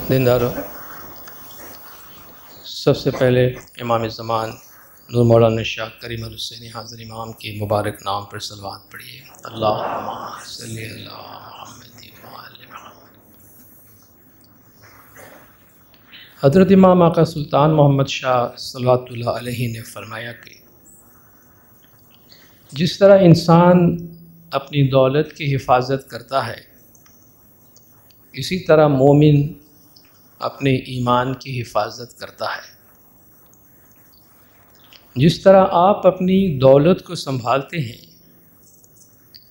दीनदारों, सबसे पहले इमाम ज़मान नूर मौलाना शाह करीम अल हुसैनी हाज़िर इमाम के मुबारक नाम पर सलवात पढ़िए। अल्लाहुम्मा सल्ली अला मुहम्मद व आले मुहम्मद। हज़रत इमाम आका सुल्तान मोहम्मद शाह सल्लल्लाहु अलैहि ने फरमाया कि जिस तरह इंसान अपनी दौलत की हिफाजत करता है, इसी तरह मोमिन अपने ईमान की हिफाजत करता है। जिस तरह आप अपनी दौलत को संभालते हैं,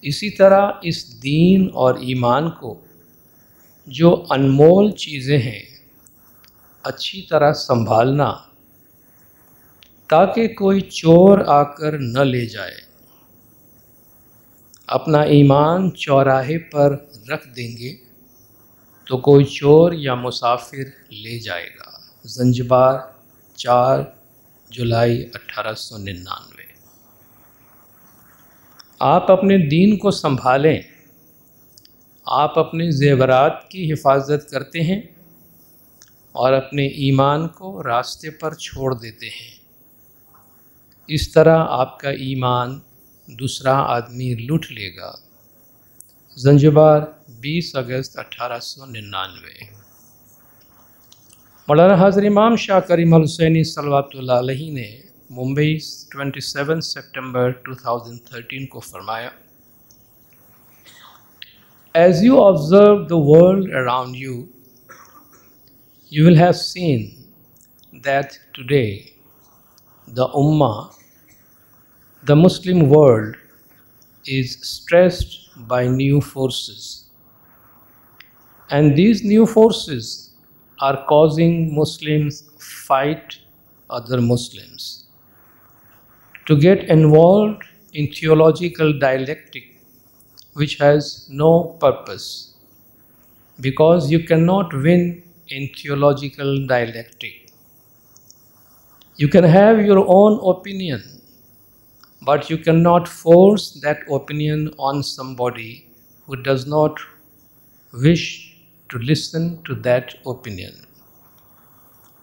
इसी तरह इस दीन और ईमान को, जो अनमोल चीज़ें हैं, अच्छी तरह संभालना ताकि कोई चोर आकर न ले जाए। अपना ईमान चौराहे पर रख देंगे तो कोई चोर या मुसाफिर ले जाएगा। ज़ंजिबार 4 जुलाई 1899। आप अपने दीन को संभालें। आप अपने ज़ेवरात की हिफाजत करते हैं और अपने ईमान को रास्ते पर छोड़ देते हैं। इस तरह आपका ईमान दूसरा आदमी लूट लेगा। ज़ंजिबार 20 अगस्त 1899। मौलाना हाज़िर इमाम शाह करीम अल हुसैनी सल्लल्लाहु अलैहि ने मुंबई 27 सितंबर 2013 को फरमाया, As you observe the world around you, you will have seen that today the Ummah, the Muslim world, is stressed by new forces, and these new forces are causing Muslims fight other Muslims, to get involved in theological dialectic which has no purpose, because you cannot win in theological dialectic. You can have your own opinion, but you cannot force that opinion on somebody who does not wish to listen to that opinion.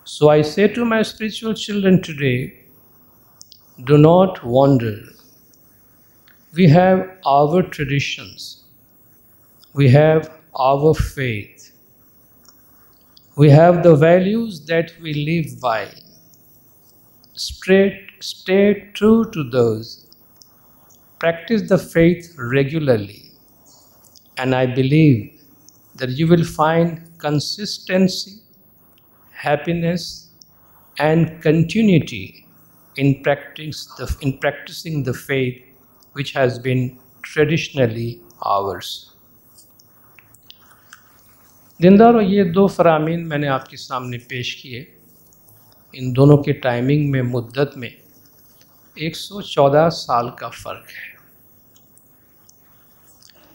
So I say to my spiritual children today, do not wander. We have our traditions. We have our faith. We have the values that we live by. Stay true to those. Practice the faith regularly. And I believe that you will find consistency, happiness, and continuity in practicing the faith which has been traditionally ours. दीनदारों, ये दो फरामीन मैंने आपके सामने पेश किए। इन दोनों के timing में, मुद्दत में 114 साल का फ़र्क है,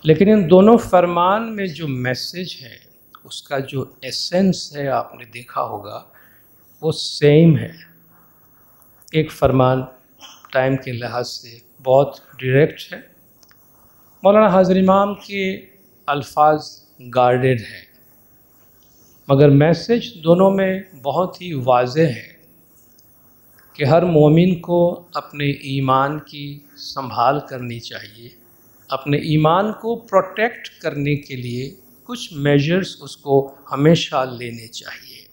लेकिन इन दोनों फरमान में जो मैसेज है, उसका जो एसेंस है, आपने देखा होगा, वो सेम है। एक फरमान टाइम के लिहाज से बहुत डायरेक्ट है। मौलाना हाज़िर इमाम के अल्फाज गार्डेड हैं, मगर मैसेज दोनों में बहुत ही वाज़ेह है कि हर मोमिन को अपने ईमान की संभाल करनी चाहिए। अपने ईमान को प्रोटेक्ट करने के लिए कुछ मेजर्स उसको हमेशा लेने चाहिए।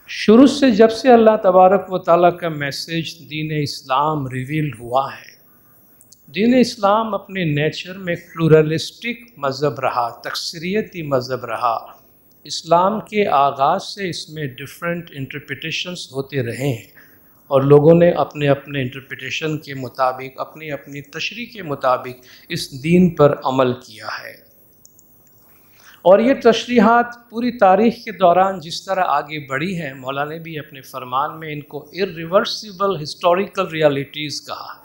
शुरू से जब से अल्लाह तबारक व तआला का मैसेज दीन इस्लाम रिवील हुआ है, दीन इस्लाम अपने नेचर में प्लूरलिस्टिक मज़हब रहा, तकसीरियती मज़हब रहा। इस्लाम के आगाज़ से इसमें डिफरेंट इंटरप्रिटेशंस होते रहे हैं और लोगों ने अपने अपने इंटरप्रिटेशन के मुताबिक, अपनी अपनी तशरीह के मुताबिक इस दीन पर अमल किया है। और ये तशरीहात पूरी तारीख़ के दौरान जिस तरह आगे बढ़ी हैं, मौला ने भी अपने फरमान में इनको इर्रिवर्सिबल हिस्टोरिकल रियलिटीज़ कहा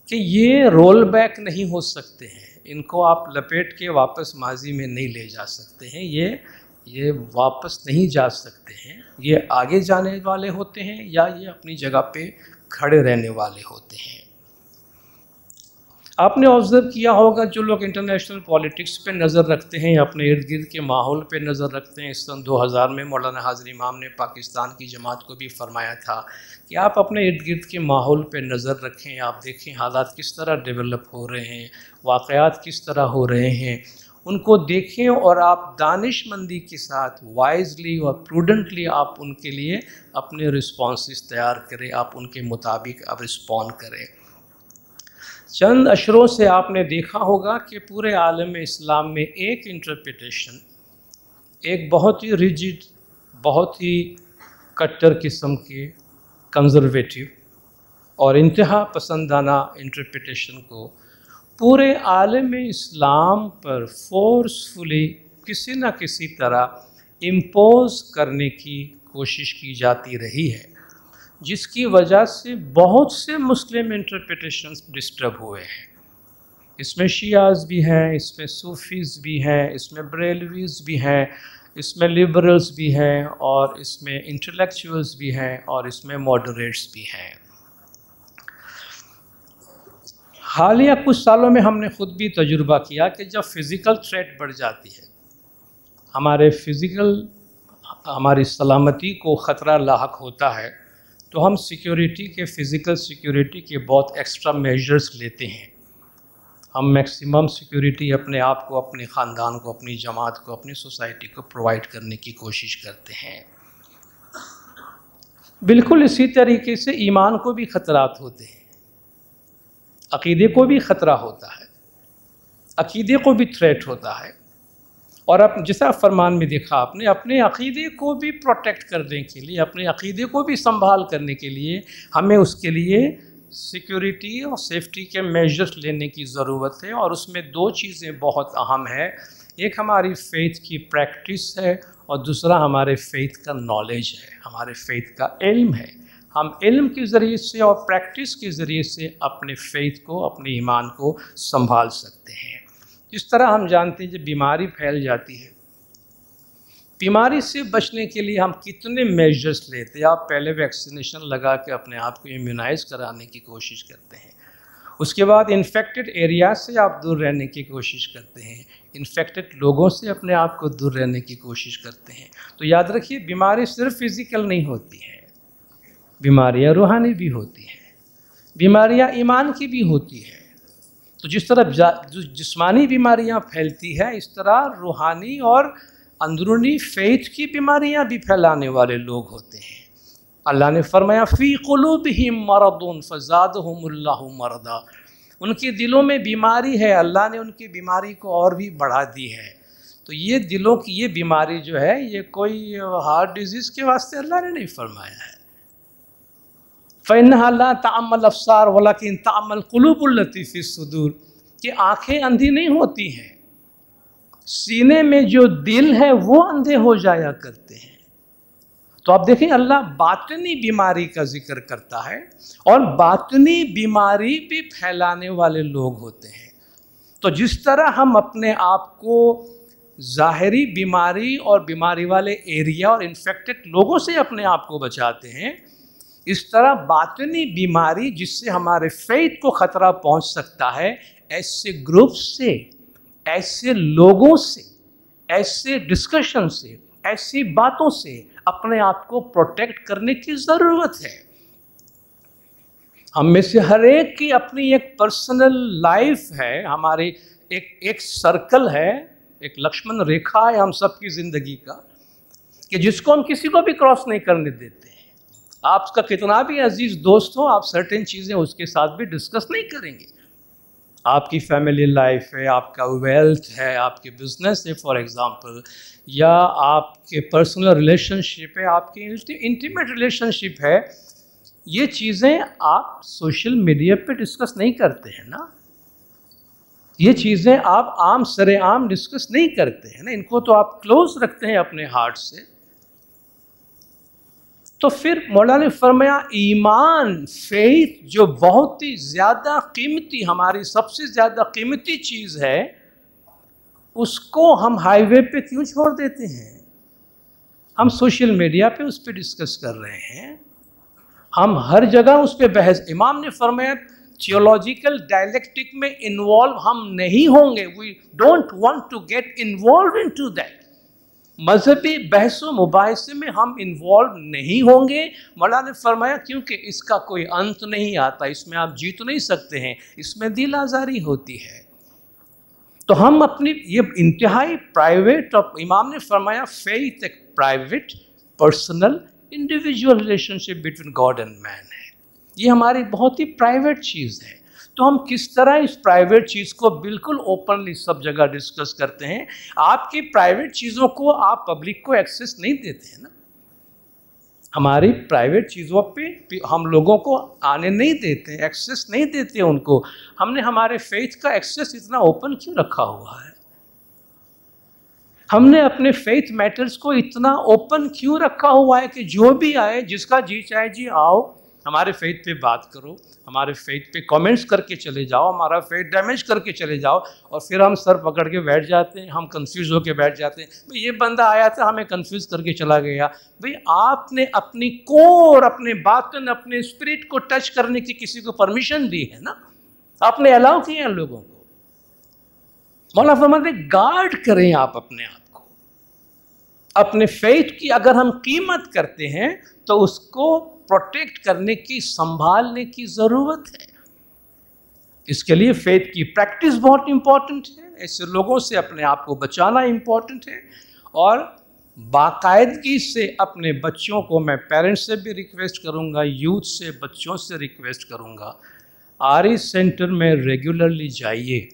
कि ये रोल बैक नहीं हो सकते हैं, इनको आप लपेट के वापस माजी में नहीं ले जा सकते हैं, ये वापस नहीं जा सकते हैं, ये आगे जाने वाले होते हैं या ये अपनी जगह पे खड़े रहने वाले होते हैं। आपने ऑब्ज़र्व किया होगा, जो लोग इंटरनेशनल पॉलिटिक्स पे नज़र रखते हैं, अपने इर्द गिर्द के माहौल पे नज़र रखते हैं, इस सन 2000 में मौलाना हाज़िर इमाम ने पाकिस्तान की जमात को भी फरमाया था कि आप अपने इर्द गिर्द के माहौल पे नज़र रखें, आप देखें हालात किस तरह डेवलप हो रहे हैं, वाक़यात किस तरह हो रहे हैं, उनको देखें और आप दानिशमंदी के साथ वाइजली और प्रूडेंटली आप उनके लिए अपने रिस्पॉन्सेस तैयार करें, आप उनके मुताबिक आप रिस्पॉन्ड करें। चंद अशरों से आपने देखा होगा कि पूरे आलम इस्लाम में एक इंटरप्रिटेशन, एक बहुत ही रिजिड, बहुत ही कट्टर किस्म के कंजर्वेटिव और इंतहा पसंदाना इंटरप्रिटेशन को पूरे आलम इस्लाम पर फोर्सफुली किसी न किसी तरह इम्पोज करने की कोशिश की जाती रही है, जिसकी वजह से बहुत से मुस्लिम इंटरप्रिटेशंस डिस्टर्ब हुए हैं। इसमें शियाज़ भी हैं, इसमें सूफ़ीज़ भी हैं, इसमें बरेलवीज़ भी हैं, इसमें लिबरल्स भी हैं, और इसमें इंटेलेक्चुअल्स भी हैं, और इसमें मॉडरेट्स भी हैं। हालिया कुछ सालों में हमने ख़ुद भी तजुर्बा किया कि जब फ़िज़िकल थ्रेट बढ़ जाती है, हमारी सलामती को ख़तरा लाहक होता है, तो हम सिक्योरिटी के, फ़िज़िकल सिक्योरिटी के बहुत एक्स्ट्रा मेजर्स लेते हैं। हम मैक्सिमम सिक्योरिटी अपने आप को, अपने ख़ानदान को, अपनी जमात को, अपनी सोसाइटी को प्रोवाइड करने की कोशिश करते हैं। बिल्कुल इसी तरीके से ईमान को भी ख़तरात होते हैं, अक़ीदे को भी ख़तरा होता है, अक़ीदे को भी थ्रेट होता है। और अब जैसा फरमान में देखा आपने, अपने अक़ीदे को भी प्रोटेक्ट करने के लिए, अपने अक़ीदे को भी संभाल करने के लिए हमें उसके लिए सिक्योरिटी और सेफ्टी के मेजर्स लेने की ज़रूरत है। और उसमें दो चीज़ें बहुत अहम है, एक हमारी फ़ेथ की प्रैक्टिस है और दूसरा हमारे फ़ेथ का नॉलेज है, हमारे फ़ेथ का इल्म है। हम इल्म के ज़रिए से और प्रैक्टिस के ज़रिए से अपने फ़ेथ को, अपने ईमान को संभाल सकते हैं। जिस तरह हम जानते हैं जब बीमारी फैल जाती है, बीमारी से बचने के लिए हम कितने मेजर्स लेते हैं। आप पहले वैक्सीनेशन लगा के अपने आप को इम्यूनाइज़ कराने की कोशिश करते हैं, उसके बाद इन्फेक्टेड एरिया से आप दूर रहने की कोशिश करते हैं, इन्फेक्टेड लोगों से अपने आप को दूर रहने की कोशिश करते हैं। तो याद रखिए, बीमारी सिर्फ फिज़िकल नहीं होती है, बीमारियाँ रूहानी भी होती हैं, बीमारियाँ ईमान की भी होती है। तो जिस तरह जिस्मानी बीमारियां फैलती है, इस तरह रूहानी और अंदरूनी फ़ेथ की बीमारियां भी फैलाने वाले लोग होते हैं। अल्लाह ने फरमाया फ़ी क़ुलूबिहिम मरदुन फ़ज़ादहुमुल्लाहु मरदा, उनके दिलों में बीमारी है, अल्लाह ने उनकी बीमारी को और भी बढ़ा दी है। तो ये दिलों की ये बीमारी जो है, ये कोई हार्ट डिजीज़ के वास्ते अल्लाह ने नहीं फरमाया है। फ़इन्नहा ला तअम्मल अब्सार वलाकिन तअम्मल क़ुलूबुल लती फ़ी सुदूर, कि आँखें अंधी नहीं होती हैं, सीने में जो दिल है वो अंधे हो जाया करते हैं। तो आप देखें, अल्लाह बातनी बीमारी का जिक्र करता है और बातनी बीमारी भी फैलाने वाले लोग होते हैं। तो जिस तरह हम अपने आप को ज़ाहिरी बीमारी और बीमारी वाले एरिया और इन्फेक्टेड लोगों से अपने आप को बचाते हैं, इस तरह बातनी बीमारी जिससे हमारे फ़ेथ को ख़तरा पहुंच सकता है, ऐसे ग्रुप से, ऐसे लोगों से, ऐसे डिस्कशन से, ऐसी बातों से अपने आप को प्रोटेक्ट करने की ज़रूरत है। हम में से हर एक की अपनी एक पर्सनल लाइफ है, हमारे एक सर्कल है, एक लक्ष्मण रेखा है हम सबकी ज़िंदगी का, कि जिसको हम किसी को भी क्रॉस नहीं करने देते हैं। आपका कितना भी अजीज़ दोस्त हो, आप सर्टेन चीज़ें उसके साथ भी डिस्कस नहीं करेंगे। आपकी फैमिली लाइफ है, आपका वेल्थ है, आपके बिजनेस है फॉर एग्ज़ाम्पल, या आपके पर्सनल रिलेशनशिप है, आपकी इंटीमेट रिलेशनशिप है, ये चीज़ें आप सोशल मीडिया पे डिस्कस नहीं करते हैं ना, ये चीज़ें आप आम सरेआम डिस्कस नहीं करते हैं ना, इनको तो आप क्लोज रखते हैं अपने हार्ट से। तो फिर मौला ने फरमाया, ईमान, फेथ जो बहुत ही ज़्यादा कीमती, हमारी सबसे ज़्यादा कीमती चीज़ है, उसको हम हाईवे पे क्यों छोड़ देते हैं? हम सोशल मीडिया पे उस पर डिस्कस कर रहे हैं, हम हर जगह उस पर बहस। इमाम ने फरमाया थियोलॉजिकल डायलेक्टिक में इन्वॉल्व हम नहीं होंगे, we don't want to get involve into that. मजहबी बहस व मुबाहिसे में हम इन्वॉल्व नहीं होंगे। मौलाना ने फरमाया क्योंकि इसका कोई अंत नहीं आता, इसमें आप जीत नहीं सकते हैं, इसमें दिल आज़ारी होती है। तो हम अपनी ये इंतहाई प्राइवेट, और इमाम ने फरमाया फेथ एक private personal individual relationship between God and man है। ये हमारी बहुत ही प्राइवेट चीज़ है। तो हम किस तरह इस प्राइवेट चीज़ को बिल्कुल ओपनली सब जगह डिस्कस करते हैं। आपकी प्राइवेट चीज़ों को आप पब्लिक को एक्सेस नहीं देते हैं ना। हमारी प्राइवेट चीज़ों पे हम लोगों को आने नहीं देते, एक्सेस नहीं देते उनको। हमने हमारे फेथ का एक्सेस इतना ओपन क्यों रखा हुआ है? हमने अपने फेथ मैटर्स को इतना ओपन क्यों रखा हुआ है कि जो भी आए, जिसका जी चाहे जी आओ, हमारे फेथ पे बात करो, हमारे फेथ पे कमेंट्स करके चले जाओ, हमारा फेथ डैमेज करके चले जाओ, और फिर हम सर पकड़ के बैठ जाते हैं, हम कंफ्यूज होके बैठ जाते हैं। भाई ये बंदा आया था हमें कंफ्यूज करके चला गया। भाई आपने अपनी कोर, अपने बातन, अपने स्पिरिट को टच करने की किसी को परमिशन दी है ना? आपने अलाउ किया है लोगों को। मौलाना फरमाते गार्ड करें आप अपने आप को। अपने फेथ की अगर हम कीमत करते हैं तो उसको प्रोटेक्ट करने की, संभालने की ज़रूरत है। इसके लिए फेथ की प्रैक्टिस बहुत इंपॉर्टेंट है। ऐसे लोगों से अपने आप को बचाना इंपॉर्टेंट है। और बाकायदगी से अपने बच्चों को, मैं पेरेंट्स से भी रिक्वेस्ट करूंगा, यूथ से, बच्चों से रिक्वेस्ट करूंगा, आरी सेंटर में रेगुलरली जाइए।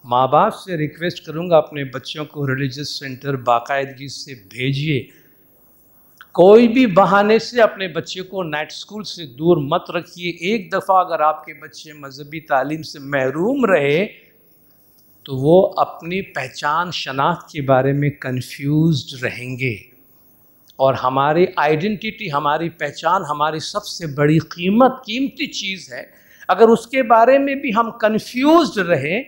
माँ बाप से रिक्वेस्ट करूंगा अपने बच्चों को रिलीजियस सेंटर बाकायदगी से भेजिए। कोई भी बहाने से अपने बच्चे को नाइट स्कूल से दूर मत रखिए। एक दफ़ा अगर आपके बच्चे मजहबी तालीम से महरूम रहे तो वो अपनी पहचान, शनाख्त के बारे में कंफ्यूज्ड रहेंगे। और हमारी आइडेंटिटी, हमारी पहचान हमारी सबसे बड़ी कीमती चीज़ है। अगर उसके बारे में भी हम कंफ्यूज्ड रहें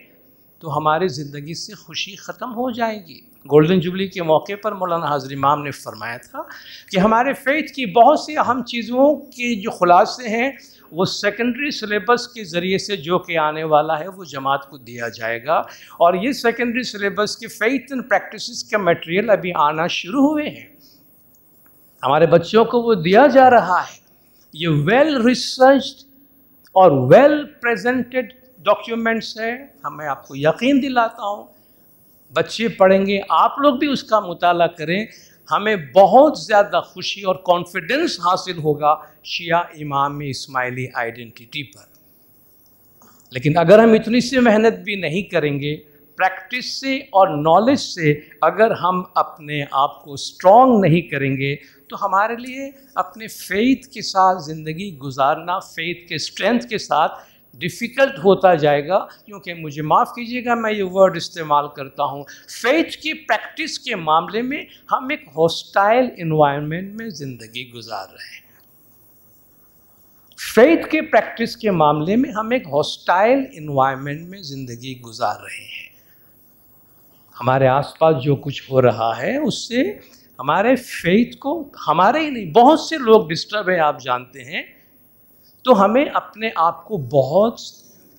तो हमारी ज़िंदगी से खुशी ख़त्म हो जाएगी। गोल्डन जुबली के मौके पर मौलाना हज़रत इमाम ने फरमाया था कि हमारे फेथ की बहुत सी अहम चीज़ों के जो खुलासे हैं वो सेकेंडरी सिलेबस के ज़रिए से जो कि आने वाला है वो जमात को दिया जाएगा। और ये सेकेंडरी सिलेबस के फेथ एंड प्रैक्टिसेस का मटेरियल अभी आना शुरू हुए हैं, हमारे बच्चों को वो दिया जा रहा है। ये वेल रिसर्च्ड और वेल प्रेजेंटेड डॉक्यूमेंट्स है। मैं आपको यकीन दिलाता हूँ बच्चे पढ़ेंगे, आप लोग भी उसका मुताला करें, हमें बहुत ज़्यादा खुशी और कॉन्फिडेंस हासिल होगा शिया इमाम इस्माइली आइडेंटिटी पर। लेकिन अगर हम इतनी सी मेहनत भी नहीं करेंगे, प्रैक्टिस से और नॉलेज से अगर हम अपने आप को स्ट्रॉन्ग नहीं करेंगे तो हमारे लिए अपने फेथ के साथ ज़िंदगी गुजारना, फेथ के स्ट्रेंथ के साथ डिफ़िकल्ट होता जाएगा। क्योंकि मुझे माफ़ कीजिएगा मैं ये वर्ड इस्तेमाल करता हूँ, फेथ की प्रैक्टिस के मामले में हम एक हॉस्टाइल इन्वायरमेंट में ज़िंदगी गुजार रहे हैं। फेथ के प्रैक्टिस के मामले में हम एक हॉस्टाइल इन्वायरमेंट में ज़िंदगी गुजार रहे हैं। हमारे आसपास जो कुछ हो रहा है उससे हमारे फेथ को, हमारे ही नहीं बहुत से लोग डिस्टर्ब है, आप जानते हैं। तो हमें अपने आप को बहुत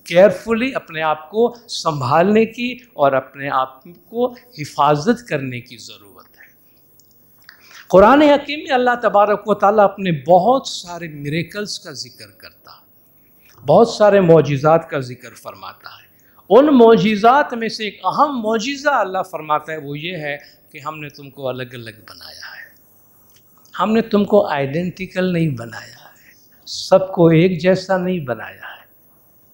केयरफुली अपने आप को संभालने की और अपने आप को हिफाजत करने की ज़रूरत है। कुरान हकीम में अल्लाह तबारक व तआला अपने बहुत सारे मिरेकल्स का जिक्र करता है, बहुत सारे मौजिज़ात का जिक्र फरमाता है। उन मौजिज़ात में से एक अहम मौजिज़ा अल्लाह फरमाता है वो ये है कि हमने तुमको अलग अलग बनाया है, हमने तुमको आइडेंटिकल नहीं बनाया, सबको एक जैसा नहीं बनाया है।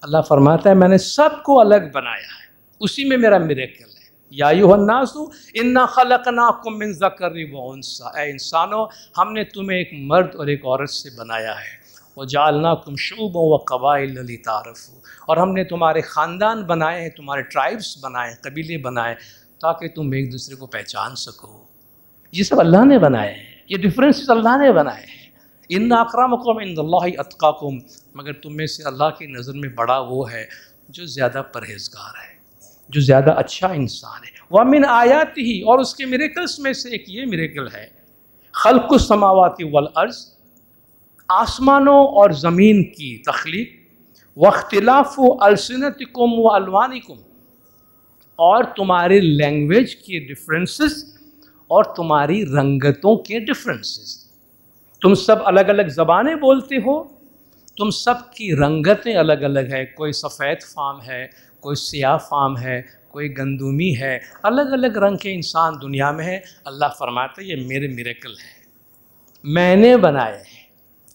अल्लाह फरमाता है मैंने सबको अलग बनाया है, उसी में मेरा मिरेकल है। या अय्युहन्नासु इन्ना खलकनाकुम मिन ज़करिन व उन्सा, ऐ इंसानों हमने तुम्हें एक मर्द और एक औरत से बनाया है। व जअलनाकुम शुअबन व क़बाइल लितारफ़ू, और हमने तुम्हारे ख़ानदान बनाए हैं, तुम्हारे ट्राइब्स बनाए, कबीले बनाए ताकि तुम एक दूसरे को पहचान सको। ये सब अल्लाह ने बनाए हैं, ये डिफरेंसेस अल्लाह ने बनाए हैं। इन्ना अक्रमकुम इंदल्लाहि अत्क़ाकुम, मगर तुम में से अल्लाह की नज़र में बड़ा वो है जो ज़्यादा परहेज़गार है, जो ज़्यादा अच्छा इंसान है। व मिन आयातिही, और उसके मिरेकल्स में से एक ये मिरेकल है खल्क़ुस समावाति वल अर्ज़, आसमानों और ज़मीन की तख्लीक, वख्तिलाफ़ु अलसिनतिकुम व अलवानिकुम, और तुम्हारी लैंग्वेज के डिफरेंसेस और तुम्हारी रंगतों के डिफरेंसेस। तुम सब अलग अलग ज़बानें बोलते हो, तुम सब की रंगतें अलग अलग है। कोई सफ़ेद फार्म है, कोई सियाह फार्म है, कोई गंदुमी है, अलग अलग रंग के इंसान दुनिया में है। अल्लाह फरमाता है ये मेरे मिरेकल है, मैंने बनाए हैं।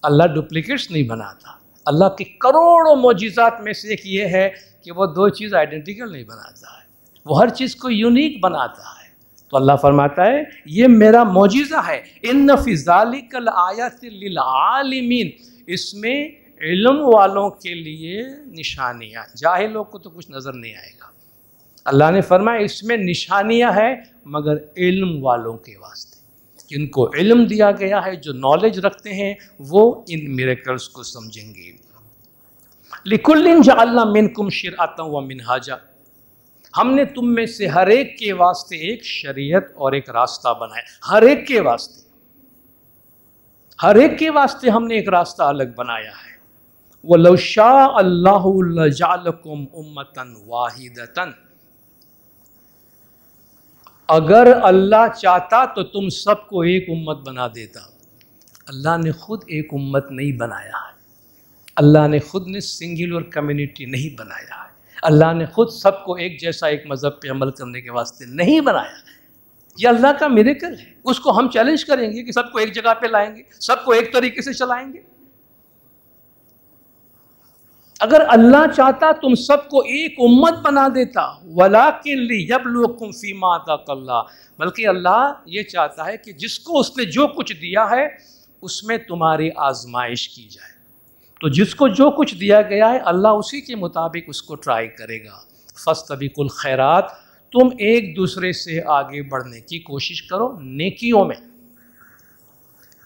अल्लाह डुप्लीकेट्स नहीं बनाता। अल्लाह की करोड़ों मौजिज़ात में से एक ये है कि वो दो चीज़ आइडेंटिकल नहीं बनाता है, वो हर चीज़ को यूनिक बनाता है। तो अल्लाह फरमाता है ये मेरा मौजिज़ा है। इन्न फ़ी ज़ालिकल आयातिल लिल आलिमीन, इसमें इल्म वालों के लिए निशानियाँ, जाहिलों को तो कुछ नज़र नहीं आएगा। अल्लाह ने फरमाया इसमें निशानियाँ हैं मगर इल्म वालों के वास्ते, जिनको इल्म दिया गया है, जो नॉलेज रखते हैं, वो इन मिरेकल्स को समझेंगे। लिकुल्लिन जअलना मिनकुम शिरअतन व मिनहाजा, हमने तुम में से हर एक के वास्ते एक शरीयत और एक रास्ता बनाया। हर एक के वास्ते, हर एक के वास्ते हमने एक रास्ता अलग बनाया है। वलौ शाअ अल्लाहु लजअलकुम उम्मतन वाहिदतन, अगर अल्लाह चाहता तो तुम सबको एक उम्मत बना देता। अल्लाह ने खुद एक उम्मत नहीं बनाया है, अल्लाह ने खुद ने सिंगुलर कम्युनिटी नहीं बनाया है, अल्लाह ने खुद सबको एक जैसा एक मज़हब पे अमल करने के वास्ते नहीं बनाया। ये अल्लाह का मिरेकल है, उसको हम चैलेंज करेंगे कि सबको एक जगह पे लाएंगे, सबको एक तरीके से चलाएंगे। अगर अल्लाह चाहता तुम सबको एक उम्मत बना देता। वलाकिन लियब्लुवकुम फीमा आताकल्लाह, बल्कि अल्लाह ये चाहता है कि जिसको उसने जो कुछ दिया है उसमें तुम्हारी आजमाइश की जाए। तो जिसको जो कुछ दिया गया है अल्लाह उसी के मुताबिक उसको ट्राई करेगा। फस्तबिकुल खैरात, तुम एक दूसरे से आगे बढ़ने की कोशिश करो, नेकियों में,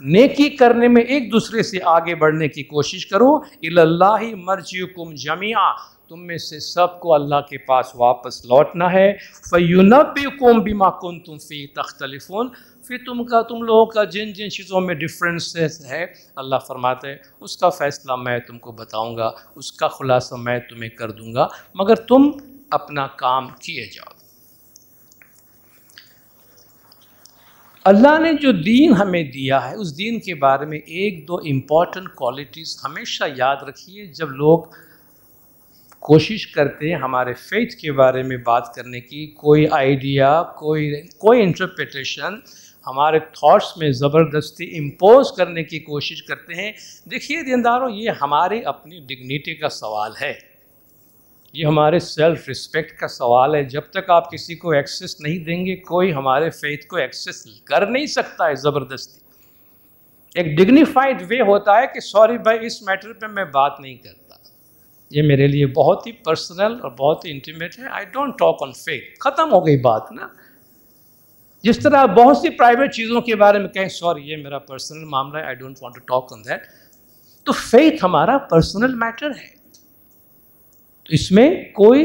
नेकी करने में एक दूसरे से आगे बढ़ने की कोशिश करो। इलल्लाहि मर्जिउकुम जमीआ, तुम में से सबको अल्लाह के पास वापस लौटना है। फयुनब्बिउकुम बिमा कुंतुम फी तख्तलिफून, फिर तुम लोगों का जिन जिन चीज़ों में डिफरेंसेस है अल्लाह फरमाते हैं उसका फ़ैसला मैं तुमको बताऊंगा, उसका खुलासा मैं तुम्हें कर दूंगा, मगर तुम अपना काम किए जाओ। अल्लाह ने जो दीन हमें दिया है उस दीन के बारे में एक दो इम्पॉर्टेंट क्वालिटीज़ हमेशा याद रखिए। जब लोग कोशिश करते हैं हमारे फेथ के बारे में बात करने की, कोई आइडिया, कोई इंटरप्रिटेशन हमारे थॉट्स में ज़बरदस्ती इम्पोज करने की कोशिश करते हैं। देखिए दीनदारों, ये हमारी अपनी डिग्निटी का सवाल है, ये हमारे सेल्फ रिस्पेक्ट का सवाल है। जब तक आप किसी को एक्सेस नहीं देंगे कोई हमारे फेथ को एक्सेस कर नहीं सकता है ज़बरदस्ती। एक डिग्निफाइड वे होता है कि सॉरी भाई इस मैटर पे मैं बात नहीं करता, ये मेरे लिए बहुत ही पर्सनल और बहुत ही इंटीमेट है, I don't talk on faith, ख़त्म हो गई बात ना। जिस तरह आप बहुत सी प्राइवेट चीज़ों के बारे में कहें सॉरी ये मेरा पर्सनल मामला है, I don't want to talk on that, तो फेथ हमारा पर्सनल मैटर है, तो इसमें कोई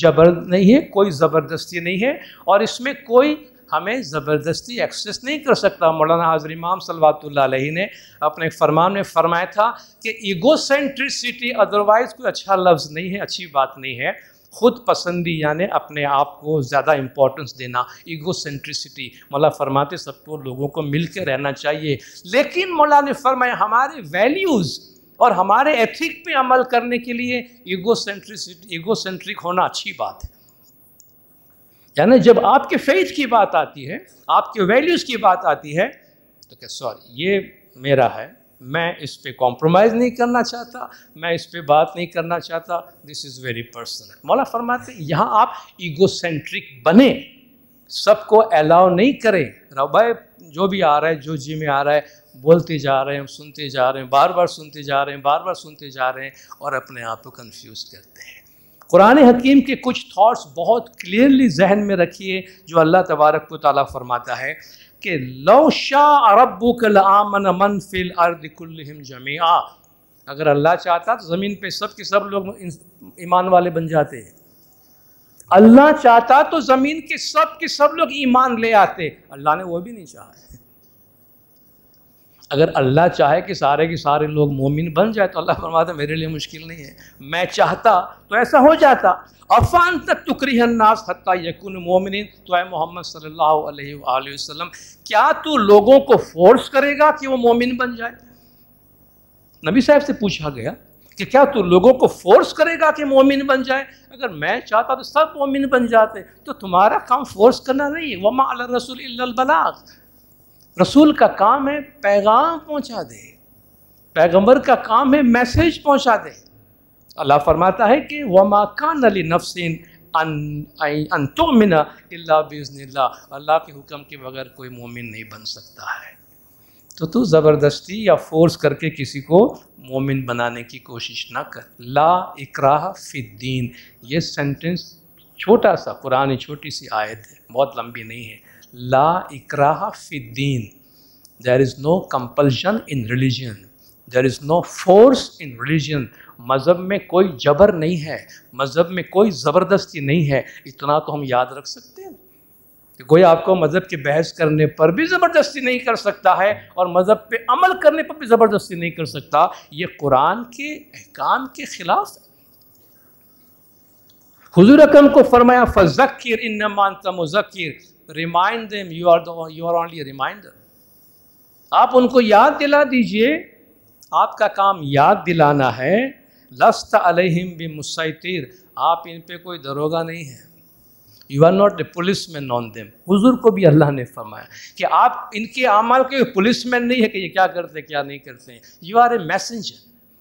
जबर नहीं है, कोई ज़बरदस्ती नहीं है, और इसमें कोई हमें ज़बरदस्ती एक्सेस नहीं कर सकता। मौलाना हज़रत इमाम सल्लल्लाहु अलैहि ने अपने एक फरमान में फरमाया था कि ईगोसेंट्रिसिटी अदरवाइज़ कोई अच्छा लफ्ज़ नहीं है, अच्छी बात नहीं है। ख़ुद पसंदी यानी अपने आप को ज़्यादा इम्पोर्टेंस देना, ईगोसेंट्रिसिटी। मौला फरमाते सबको लोगों को मिल के रहना चाहिए, लेकिन मौला ने फरमाया हमारे वैल्यूज़ और हमारे एथिक पे अमल करने के लिए ईगोसेंट्रिक होना अच्छी बात है। यानी जब आपके फेथ की बात आती है, आपके वैल्यूज़ की बात आती है, तो क्या सॉरी ये मेरा है, मैं इस पे कॉम्प्रोमाइज़ नहीं करना चाहता, मैं इस पे बात नहीं करना चाहता, दिस इज़ वेरी पर्सनल। मौला फरमाते यहाँ आप ईगोसेंट्रिक बने, सबको अलाउ नहीं करें। भाई जो भी आ रहा है, जो जी में आ रहा है बोलते जा रहे हैं, सुनते जा रहे हैं, बार बार सुनते जा रहे हैं, बार बार सुनते जा रहे हैं और अपने आप को कंफ्यूज करते हैं। कुरान हकीम के कुछ थॉट्स बहुत क्लियरली जहन में रखिए, जो अल्लाह तबारक व तआला फरमाता है कि लौ शाअ रब्बुका लआमन मन फिल अर्दि कुल्लिहिम जमीआ, अगर अल्लाह चाहता तो ज़मीन पे सब के सब लोग ईमान वाले बन जाते हैं। अल्लाह चाहता तो ज़मीन के सब लोग ईमान ले आते, अल्लाह ने वो भी नहीं चाहा। अगर अल्लाह चाहे कि सारे के सारे लोग मोमिन बन जाए तो अल्लाह फरमाता मेरे लिए मुश्किल नहीं है, मैं चाहता तो ऐसा हो जाता। अफ़ान तक तुकरिहन्नास हत्ता यकुन मोमिनीन, तो है मोहम्मद सल्लल्लाहु अलैहि वसल्लम, क्या तू लोगों को फोर्स करेगा कि वो मोमिन बन जाए? नबी साहब से पूछा गया कि क्या तू लोगों को फोर्स करेगा कि मोमिन बन जाए? अगर मैं चाहता तो सब मोमिन बन जाते, तो तुम्हारा काम फोर्स करना नहीं है। वमा अला रसूल इल्लल बलाग, रसूल का काम है पैगाम पहुंचा दे, पैगंबर का काम है मैसेज पहुंचा दे। अल्लाह फरमाता है कि वमा कान अली नफ्सिन अन तुमिना इल्ला बिइज़्निल्लाह, अल्लाह के हुक्म के बगैर कोई मोमिन नहीं बन सकता है। तो तू ज़बरदस्ती या फोर्स करके किसी को मोमिन बनाने की कोशिश ना कर। ला इकराह फिद्दीन, ये सेंटेंस छोटा सा, कुरान छोटी सी आयत है, बहुत लंबी नहीं है। ला इकराह फिद्दीन, there is no compulsion in religion, there is no force in religion. मज़हब में कोई जबर नहीं है, मज़हब में कोई ज़बरदस्ती नहीं है। इतना तो हम याद रख सकते हैं कि कोई आपको मज़हब की बहस करने पर भी ज़बरदस्ती नहीं कर सकता है और मज़हब पे अमल करने पर भी ज़बरदस्ती नहीं कर सकता। ये कुरान के अहकाम के ख़िलाफ़ है। हुज़ूर अकरम को फरमाया फ़ज़क्किर इन्नमा अंत मुज़क्किर, remind them, you are only reminder. आप उनको याद दिला दीजिए, आपका काम याद दिलाना है। लस्त अलैहिम बिमुसैतिर, आप इन पे कोई दरोगा नहीं है। You are not a police man on them. हुजूर को भी अल्लाह ने फरमाया कि आप इनके अमाल के पुलिस मैन नहीं है कि ये क्या करते क्या नहीं करते हैं। यू आर ए मैसेंजर,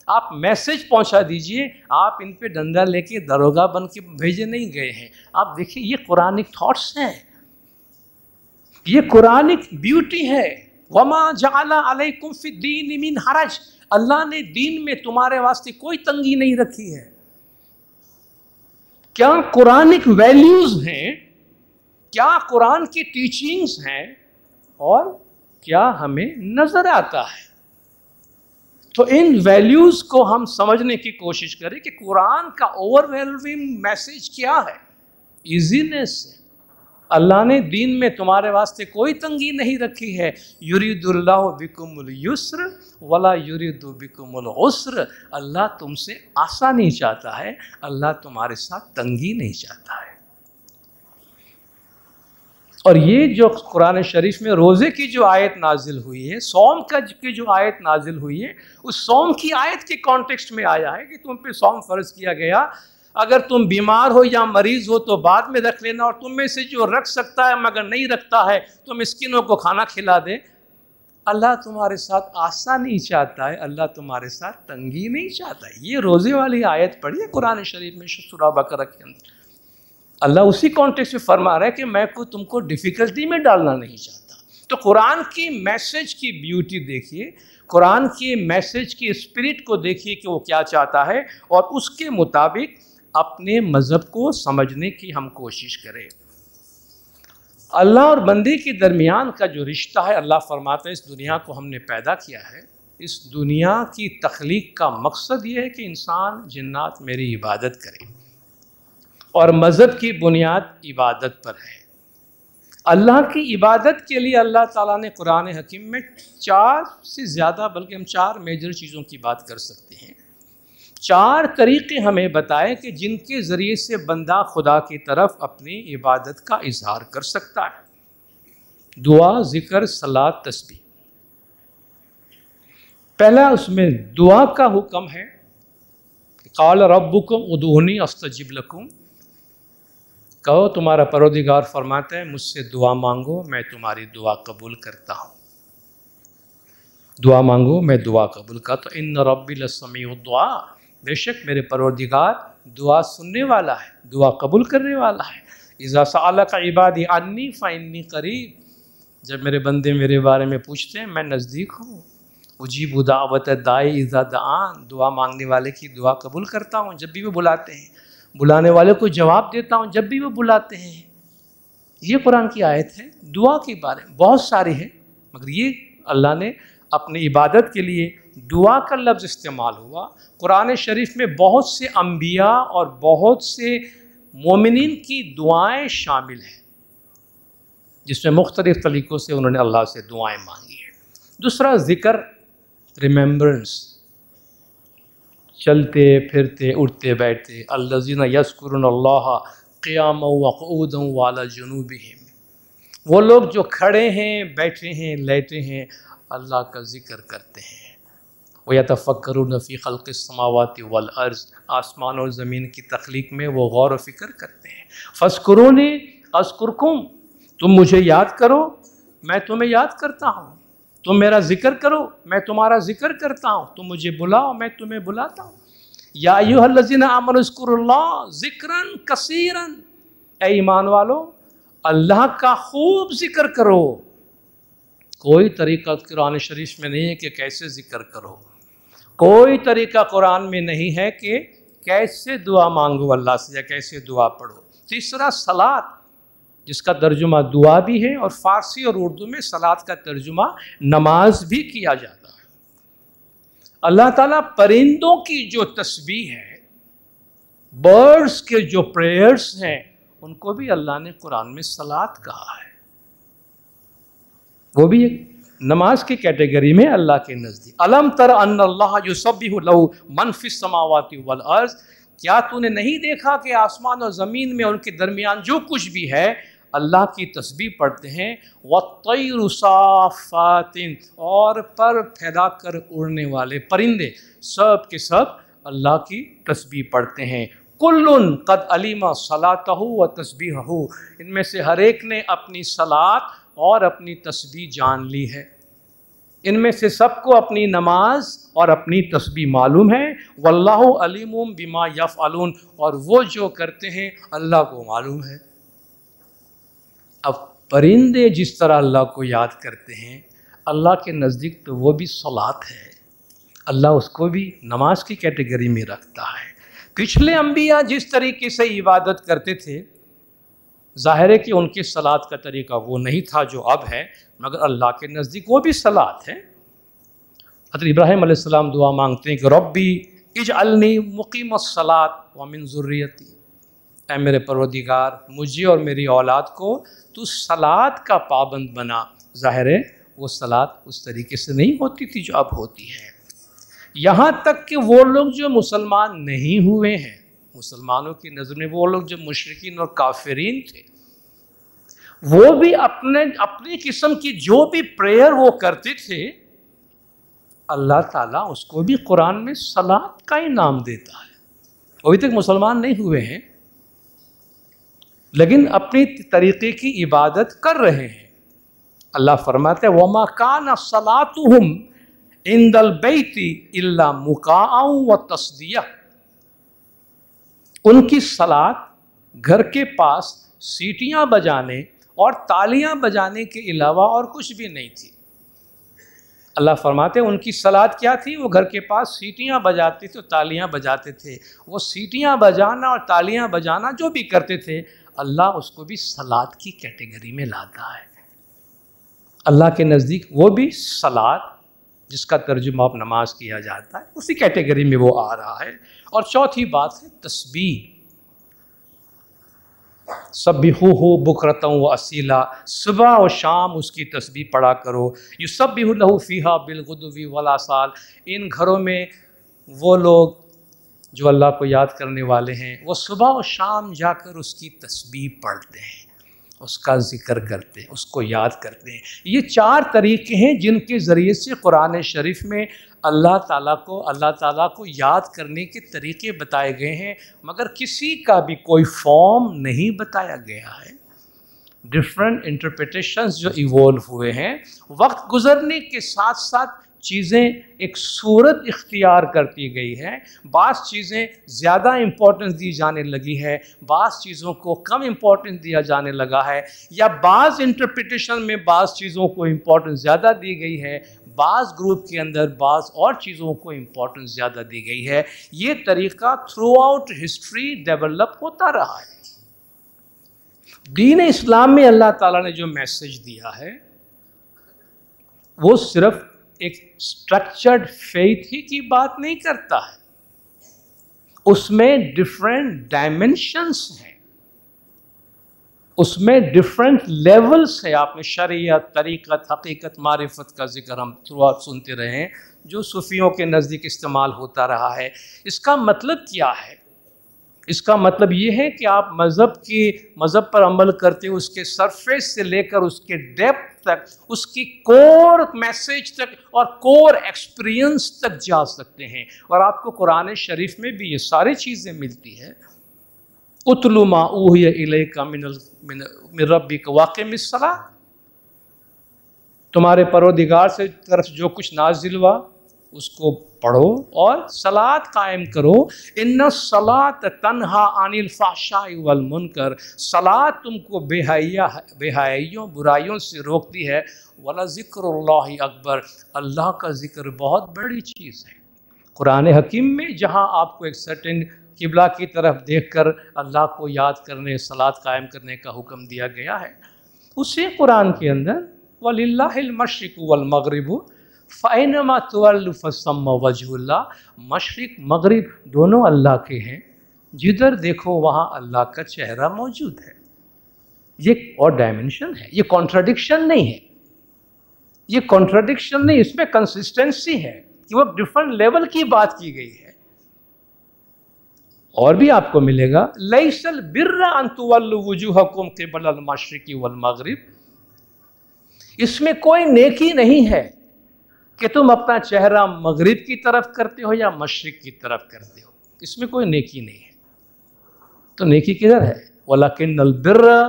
आप मैसेज पहुंचा दीजिए। आप इन पे डंडा लेके दरोगा बन के भेजे नहीं गए हैं। आप देखिए, ये कुरानिक थॉट्स हैं, ये कुरानिक ब्यूटी है। वमा जअला अलैकुम फिद्दीन मिन हरज, अल्लाह ने दीन में तुम्हारे वास्ते कोई तंगी नहीं रखी है। क्या कुरानिक वैल्यूज हैं, क्या कुरान की टीचिंग्स हैं, और क्या हमें नजर आता है। तो इन वैल्यूज को हम समझने की कोशिश करें कि कुरान का ओवरवेलमिंग मैसेज क्या है। इजीनेस है। अल्लाह ने दीन में तुम्हारे वास्ते कोई तंगी नहीं रखी है। युरीदुल्लाहु बिकुमुल युस्र वला युरीदु बिकुमुल उस्र, अल्लाह तुमसे आसानी चाहता है, अल्लाह तुम्हारे साथ तंगी नहीं चाहता है। और ये जो कुरान शरीफ में रोज़े की जो आयत नाजिल हुई है, सौम की जो आयत नाजिल हुई है, उस सौम की आयत के कॉन्टेक्स्ट में आया है कि तुम पे सौम फ़र्ज किया गया। अगर तुम बीमार हो या मरीज़ हो तो बाद में रख लेना, और तुम में से जो रख सकता है मगर नहीं रखता है तो मिस्किनों को खाना खिला दे। अल्लाह तुम्हारे साथ आसानी चाहता है, अल्लाह तुम्हारे साथ तंगी नहीं चाहता है। ये रोज़े वाली आयत पढ़ी है कुरान शरीफ में सूरह बकरा के अंदर। अल्लाह उसी कॉन्टेक्स्ट में फरमा रहा है कि मैं को तुमको डिफ़िकल्टी में डालना नहीं चाहता। तो कुरान की मैसेज की ब्यूटी देखिए, कुरान की मैसेज की स्पिरिट को देखिए कि वो क्या चाहता है, और उसके मुताबिक अपने मज़हब को समझने की हम कोशिश करें। अल्लाह और बंदे के दरमियान का जो रिश्ता है, अल्लाह फरमाता है इस दुनिया को हमने पैदा किया है, इस दुनिया की तख्लीक का मकसद ये है कि इंसान जिन्नात मेरी इबादत करें, और मज़हब की बुनियाद इबादत पर है। अल्लाह की इबादत के लिए अल्लाह ताला ने कुरान हकीम में 4 से ज़्यादा, बल्कि हम 4 मेजर चीज़ों की बात कर सकते हैं। 4 तरीक़े हमें बताए कि जिनके ज़रिए से बंदा खुदा की तरफ अपनी इबादत का इजहार कर सकता है। दुआ, ज़िक्र, सलात, तस्बीह। पहला उसमें दुआ का हुक्म है। क़ाल रब्बुकुम उदूनी अस्तजिब लकुम, कहो तुम्हारा परवरदिगार फरमाता है मुझसे दुआ मांगो, मैं तुम्हारी दुआ कबूल करता हूँ। दुआ मांगो, मैं दुआ कबूल करता हूँ। इन्न रब्बी लसमीउद दुआ, बेशक मेरे परवरदिगार दुआ सुनने वाला है, दुआ कबूल करने वाला है। इज़ा सअलका इबादी अन्नी फ़इन्नी क़रीब, जब मेरे बंदे मेरे बारे में पूछते हैं मैं नज़दीक हूँ। उजीबु दावत दाई इज़ा दआन, दुआ मांगने वाले की दुआ कबूल करता हूँ जब भी वो बुलाते हैं, बुलाने वाले को जवाब देता हूँ जब भी वो बुलाते हैं। ये कुरान की आयत है दुआ के बारे में। बहुत सारे हैं, मगर ये अल्लाह ने अपनी इबादत के लिए दुआ का लफ्ज़ इस्तेमाल हुआ। कुरान शरीफ में बहुत से अंबिया और बहुत से मोमिनीन की दुआएं शामिल हैं, जिसमें मुख्तलिफ़ तरीक़ों से उन्होंने अल्लाह से दुआएं मांगी हैं। दूसरा जिक्र, रिमेम्बरेंस, चलते फिरते उठते बैठते, अल्लज़ीना यज़्कुरुनल्लाह क़ियामन व क़ुऊदन व अला जुनूबिहिम, वो लोग जो खड़े हैं, बैठे हैं, लेटे हैं, अल्लाह का जिक्र करते हैं। व यतफ़क्करून फ़ी ख़ल्क़िस समावाति वल अर्ज़, आसमान और ज़मीन की तख्लीक में वो गौर व फ़िक्र करते हैं। फ़ज़्कुरूनी अज़्कुरकुम, तुम मुझे याद करो, मैं तुम्हें याद करता हूँ। तुम मेरा जिक्र करो, मैं तुम्हारा जिक्र करता हूँ। तुम मुझे बुलाओ, मैं तुम्हें बुलाता हूँ। या अय्युहल्लज़ीना आमनू उज़्कुरुल्लाह ज़िक्रन कसीरन, ऐ ईमान वालो, अल्लाह का खूब जिक्र करो। कोई तरीका कुरान शरीफ में नहीं है कि कैसे जिक्र करो, कोई तरीका कुरान में नहीं है कि कैसे दुआ मांगो अल्लाह से या कैसे दुआ पढ़ो। तीसरा सलात, जिसका तर्जुमा दुआ भी है, और फ़ारसी और उर्दू में सलात का तर्जुमा नमाज भी किया जाता है। अल्लाह ताला परिंदों की जो तस्बीह है, बर्ड्स के जो प्रेयर्स हैं, उनको भी अल्लाह ने कुरान में सलात कहा है। वो भी एक नमाज की कैटेगरी में अल्लाह के नज़दीक। अलम तर अन्नल्लाह युसब्बिहु लहु मन फिस समावाति वल अर्ज़, क्या तूने नहीं देखा कि आसमान और ज़मीन में उनके दरमियान जो कुछ भी है अल्लाह की तस्बीह पढ़ते हैं। वत्तैरु साफ़ातिन, और पर फैला कर उड़ने वाले परिंदे सब के सब अल्लाह की तस्बीह पढ़ते हैं। कुल्लुन कद अलीमा सलातहु व तस्बीहहु, इनमें से हर एक ने अपनी सलात और अपनी तस्बीह जान ली है। इनमें से सबको अपनी नमाज और अपनी तस्बीह मालूम है। वल्लाहु अलीमुम बिमा यफ़अलून, और वो जो करते हैं अल्लाह को मालूम है। अब परिंदे जिस तरह अल्लाह को याद करते हैं, अल्लाह के नज़दीक तो वो भी सलात है, अल्लाह उसको भी नमाज की कैटेगरी में रखता है। पिछले अंबिया जिस तरीके से इबादत करते थे, ज़ाहिर है कि उनकी सलात का तरीका वो नहीं था जो अब है, मगर अल्लाह के नज़दीक वो भी सलात है। हज़रत इब्राहीम अलैहिस्सलाम दुआ मांगते हैं कि रब्बी इजअलनी मुक़ीमस्सलात व मिन ज़ुर्रियती, ऐ मेरे परवरदिगार, मुझे और मेरी औलाद को तू सलात का पाबंद बना। ज़ाहिर है वो सलात उस तरीके से नहीं होती थी जो अब होती है। यहाँ तक कि वो लोग जो मुसलमान नहीं हुए हैं, मुसलमानों की नज़र में वो लोग जो मुशरिकीन और काफिरीन थे, वो भी अपनी किस्म की जो भी प्रेयर वो करते थे, अल्लाह ताला उसको भी कुरान में सलात का ही नाम देता है। अभी तक मुसलमान नहीं हुए हैं, लेकिन अपनी तरीके की इबादत कर रहे हैं। अल्लाह फरमाते हैं वमा काना सलातुहुम इंदल बैती इल्ला मुकाअन व तस्दिया, उनकी सलात घर के पास सीटियां बजाने और तालियां बजाने के अलावा और कुछ भी नहीं थी। अल्लाह फरमाते हैं उनकी सलात क्या थी, वो घर के पास सीटियां बजाते थे, तालियां बजाते थे। वो सीटियां बजाना और तालियां बजाना जो भी करते थे, अल्लाह उसको भी सलात की कैटेगरी में लाता है। अल्लाह के नज़दीक वो भी सलात, जिसका तर्जुमा अब नमाज किया जाता है, उसी कैटेगरी में वो आ रहा है। और चौथी बात है तस्बीह। सब्बिहुहु बुकरतन व असीला, सुबह और शाम उसकी तस्बीह पढ़ा करो। युसब्बिहु लहु फ़ीहा बिलगुदुव्वि वल आसाल, इन घरों में वो लोग जो अल्लाह को याद करने वाले हैं, वो सुबह और शाम जाकर उसकी तस्बीह पढ़ते हैं, उसका ज़िक्र करते हैं, उसको याद करते हैं। ये 4 तरीके हैं जिनके ज़रिए से कुरान शरीफ में अल्लाह ताला को याद करने के तरीके बताए गए हैं, मगर किसी का भी कोई फॉर्म नहीं बताया गया है। डिफरेंट इंटरप्रिटेशंस जो इवॉल्व हुए हैं, वक्त गुज़रने के साथ साथ चीज़ें एक सूरत इख्तियार करती गई है। बाज़ चीज़ें ज़्यादा इम्पोर्टेंस दी जाने लगी है, बाज़ चीज़ों को कम इम्पोर्टेंस दिया जाने लगा है, या बाज़ इंटरप्रिटेशन में बाज़ चीज़ों को इम्पोर्टेंस ज़्यादा दी गई है, बाज़ ग्रुप के अंदर बाज़ और चीज़ों को इम्पोर्टेंस ज़्यादा दी गई है। ये तरीक़ा थ्रू आउट हिस्ट्री डेवलप होता रहा है। दीन इस्लाम में अल्लाह ताला ने जो मैसेज दिया है, वो सिर्फ एक स्ट्रक्चर्ड फेथ ही की बात नहीं करता है, उसमें डिफरेंट डायमेंशंस हैं। उसमें डिफरेंट लेवल्स है। आपने शरीयत, तरीक़त, हकीकत, मारिफत का जिक्र हम थ्रू आउट सुनते रहे हैं, जो सूफियों के नज़दीक इस्तेमाल होता रहा है। इसका मतलब क्या है? इसका मतलब ये है कि आप मज़हब पर अमल करते हो, उसके सरफेस से लेकर उसके डेप्थ तक, उसकी कोर मैसेज तक और कोर एक्सपीरियंस तक जा सकते हैं। और आपको कुरान शरीफ में भी ये सारी चीज़ें मिलती है। उतलु मा ऊहिया इलैका मिन रब्बिक वाक़िमिस सलाह, तुम्हारे परवरदिगार से तरफ जो कुछ नाजिल हुआ उसको पढ़ो और सलात कायम करो। इन्ना सलात तन्हा अनिल फ़हशाई वल मुनकर, सलात तुमको बेहयाइयों बुराइयों से रोकती है। वला ज़िक्रुल्लाहि अकबर, अल्लाह का ज़िक्र बहुत बड़ी चीज़ है। कुरान हकीम में जहाँ आपको एक सर्टेन किबला की तरफ देखकर अल्लाह को याद करने, सलात कायम करने का हुक्म दिया गया है, उसी कुरान के अंदर वलिल्लाहिल मशरिक़ु वल मग़रिबु फ़अैनमा तुवल्लु फ़सम्मा वजहुल्लाह, मशरिक़ मग़रिब दोनों अल्लाह के हैं, जिधर देखो वहाँ अल्लाह का चेहरा मौजूद है। ये और डायमेंशन है, ये कॉन्ट्राडिक्शन नहीं है, ये कॉन्ट्राडिक्शन नहीं, इसमें कंसिस्टेंसी है कि वो डिफरेंट लेवल की बात की गई है। और भी आपको मिलेगा, लैसल बिर्रा अन तुवल्लु वुजूहकुम क़िबलल मशरिक़ि वल मग़रिब, इसमें कोई नेकी नहीं है कि तुम अपना चेहरा मगरिब की तरफ करते हो या मशरिक की तरफ करते हो, इसमें कोई नेकी नहीं है। तो नेकी किधर है? वलाकिन्नल बिर्रा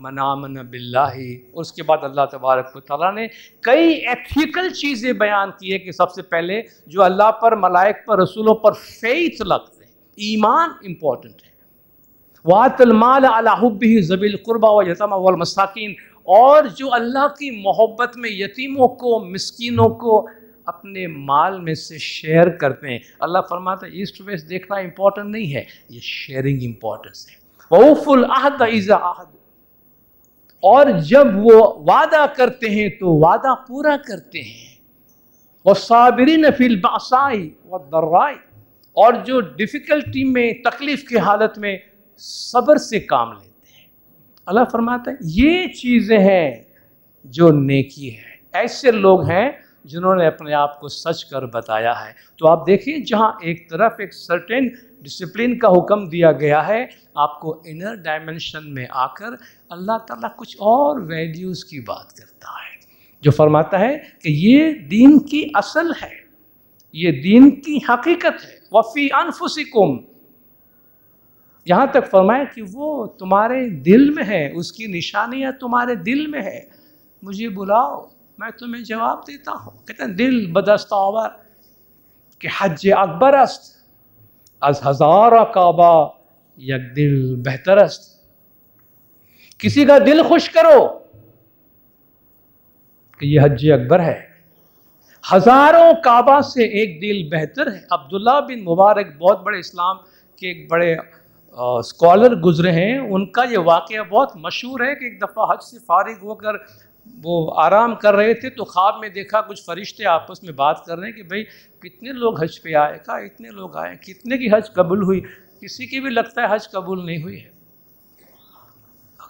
मन आमन बिल्लाहि। और उसके बाद अल्लाह तबारक व तआला ने कई एथिकल चीज़ें बयान की है कि सबसे पहले जो अल्लाह पर, मलाइक पर, रसूलों पर फेथ लगते हैं, ईमान इम्पोर्टेंट है। वातल माल अला हुब्बिही ज़बिल कुर्बा व यतामा वल मसाकिन, और जो अल्लाह की मोहब्बत में यतीमों को, मिस्कीनों को अपने माल में से शेयर करते हैं। अल्लाह फरमाता है ईस्ट वेस्ट देखना इंपॉर्टेंट नहीं है, ये शेयरिंग इंपॉर्टेंस है। वऊफुल अहद इज़ा अहद, और जब वो वादा करते हैं तो वादा पूरा करते हैं। वस्साबिरीन फिल बअसाई वद्दर्राई, और जो डिफ़िकल्टी में, तकलीफ़ की हालत में सब्र से काम लेते हैं। अल्लाह फरमाता है ये चीज़ें हैं जो नेकी है। ऐसे लोग हैं जिन्होंने अपने आप को सच कर बताया है। तो आप देखिए, जहाँ एक तरफ एक सर्टेन डिसिप्लिन का हुक्म दिया गया है, आपको इनर डायमेंशन में आकर अल्लाह ताला कुछ और वैल्यूज़ की बात करता है, जो फरमाता है कि ये दीन की असल है, ये दीन की हकीकत है। वफ़ी अनफुसिकुम, यहाँ तक फरमाया कि वो तुम्हारे दिल में है, उसकी निशानियाँ तुम्हारे दिल में है। मुझे बुलाओ, मैं तुम्हें जवाब देता हूँ। कहते हैं दिल बदस्तावर कि हज अकबर अस्त अज हज़ारा काबा यक दिल बेहतर अस्त। किसी का दिल खुश करो कि यह हज अकबर है, हज़ारों काबा से एक दिल बेहतर है। अब्दुल्ला बिन मुबारक बहुत बड़े इस्लाम के एक बड़े स्कॉलर गुजरे हैं, उनका ये वाक़या बहुत मशहूर है कि एक दफ़ा हज से फारिग होकर वो आराम कर रहे थे तो ख्वाब में देखा कुछ फरिश्ते आपस में बात कर रहे हैं कि भाई कितने लोग हज पे आए। कहा इतने लोग आए। कितने की हज कबूल हुई? किसी की भी लगता है हज कबूल नहीं हुई है,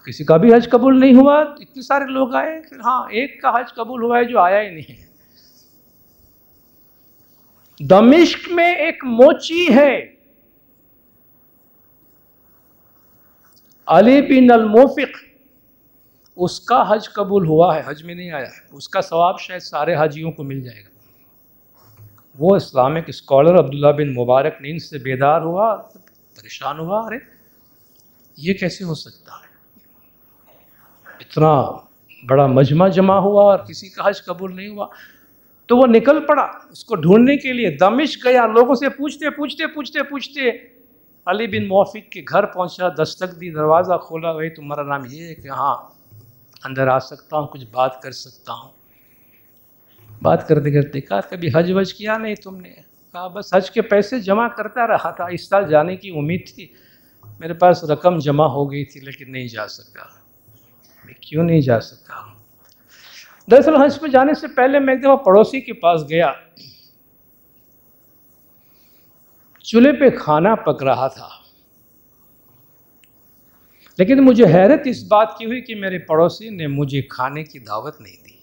किसी का भी हज कबूल नहीं हुआ। इतने सारे लोग आए, फिर हाँ एक का हज कबूल हुआ है जो आया ही नहीं है। दमिश्क में एक मोची है, अली बिन अल-मुफ़िक, उसका हज कबूल हुआ है, हज में नहीं आया है। उसका सवाब शायद सारे हाजियों को मिल जाएगा। वो इस्लामिक स्कॉलर अब्दुल्ला बिन मुबारक नींद से बेदार हुआ, परेशान हुआ, अरे ये कैसे हो सकता है, इतना बड़ा मजमा जमा हुआ और किसी का हज कबूल नहीं हुआ। तो वो निकल पड़ा उसको ढूंढने के लिए, दमिश्क गया, लोगों से पूछते पूछते पूछते पूछते अली बिन मुआफ़िक के घर पहुंचा, दस्तक दी, दरवाज़ा खोला, भाई तुम्हारा नाम ये है कि हाँ अंदर आ सकता हूँ, कुछ बात कर सकता हूँ। बात करते करते कहा कभी हज वज किया नहीं तुमने? कहा बस हज के पैसे जमा करता रहा था, इस साल जाने की उम्मीद थी, मेरे पास रकम जमा हो गई थी लेकिन नहीं जा सका। मैं क्यों नहीं जा सका? दरअसल हज पे जाने से पहले मैं एक दफ़ा पड़ोसी के पास गया, चूल्हे पे खाना पक रहा था, लेकिन मुझे हैरत इस बात की हुई कि मेरे पड़ोसी ने मुझे खाने की दावत नहीं दी,